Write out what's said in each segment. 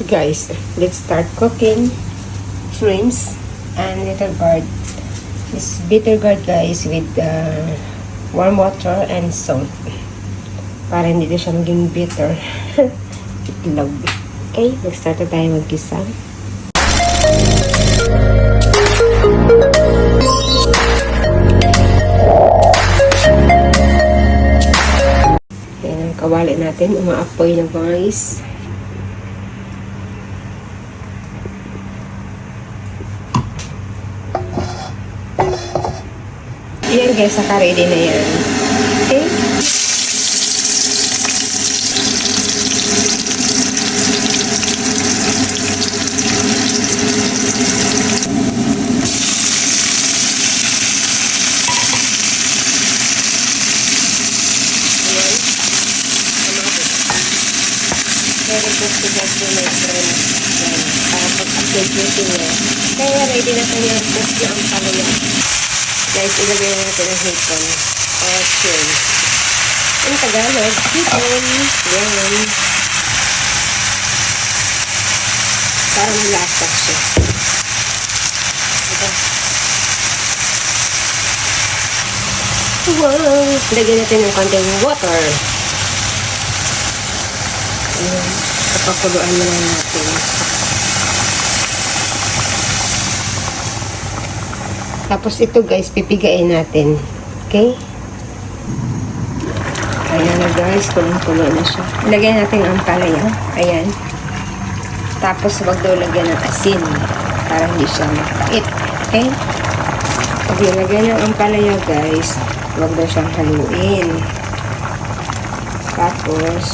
Guys, let's start cooking shrimps and little gourd. This bitter gourd, guys, with warm water and salt. Para hindi na siya maging bitter. Itlog. Okay, nag-start na tayo mag-gisa. Ayan ang kawali natin. Umaapoy ng bangis. Yan guys, naka-ready na yan. Okay? Very good to get to my friend. Para pag-update nyo sila. Kaya ready na kanya cook yung palaya. Guys, ilagay natin ang hipon. Or shrimp. Ang Tagalog, hipon. Yan. Para malasa siya. Ito. Wow! Lagyan natin ng konting water. Ayan. Kapakuluan na lang natin. Tapos ito guys, pipigain natin. Okay? Ayan na guys, kulong-kulo na siya. Ilagay natin ang palaya. Ayan. Tapos wag daw lagyan ng asin para hindi siya mapait. Okay? Pag ilagay ng ang palaya guys, wag daw siyang haluin. Tapos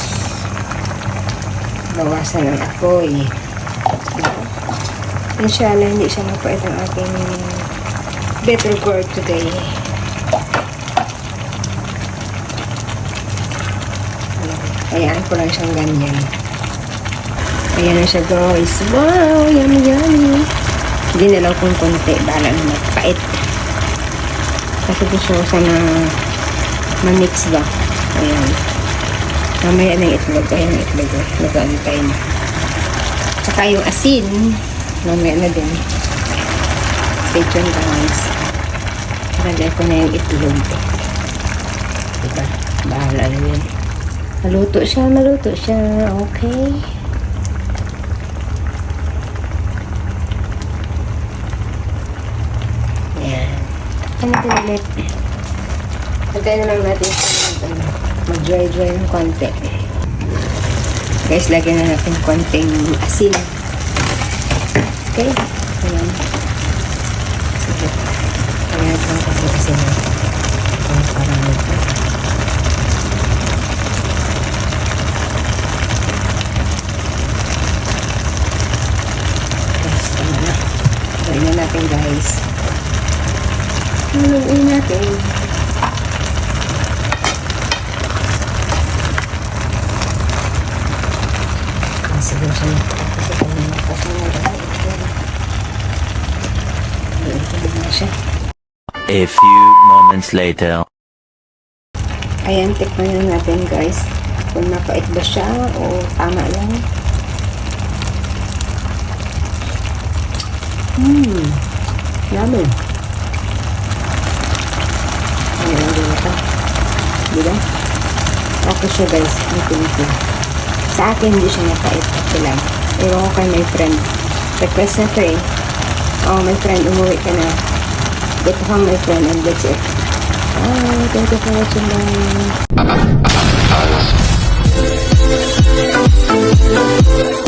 bawasan ang apoy. Inshallah, hindi siya mapait ang ating bitter gourd today. Ayan ko lang siyang ganyan. Ayan na siya guys. Wow! Yummy yummy! Ginalaw kong konti. Bahala na magpait. Kasi gusto ko sana ma-mix ba. Ayan. Mamaya na yung itlog. Ayan yung itlog. Nag-antay na. Tsaka yung asin. Mamaya na din. Stay tuned guys. Lagay ko na yung itlog. Diba? Bahala na yun. Maluto siya, maluto siya. Okay. Ayan. Ano natin ulit? Lagay na lang natin mag-dry-dry ng konti. Guys, lagyan na natin konting asin. Okay? Ayan. Sige. Ayan ito ang konting asin. Ang parang ito. Guys, tama na. Gawin na natin guys. Haluin natin. Siguro siya kasi kung may makasunod na siya. A few moments later. Ayan, tikman na natin guys kung napait ba siya o tama lang. Yummy. Ayan, hindi na ito. Diba? Okay siya guys, ito. Sa akin, hindi siya napait. Okay lang. Ewan ko kay my friend. Request na ito eh. Oh, my friend, umuwi ka na. Get home, my friend, and that's it. Bye. Thank you for watching. Bye.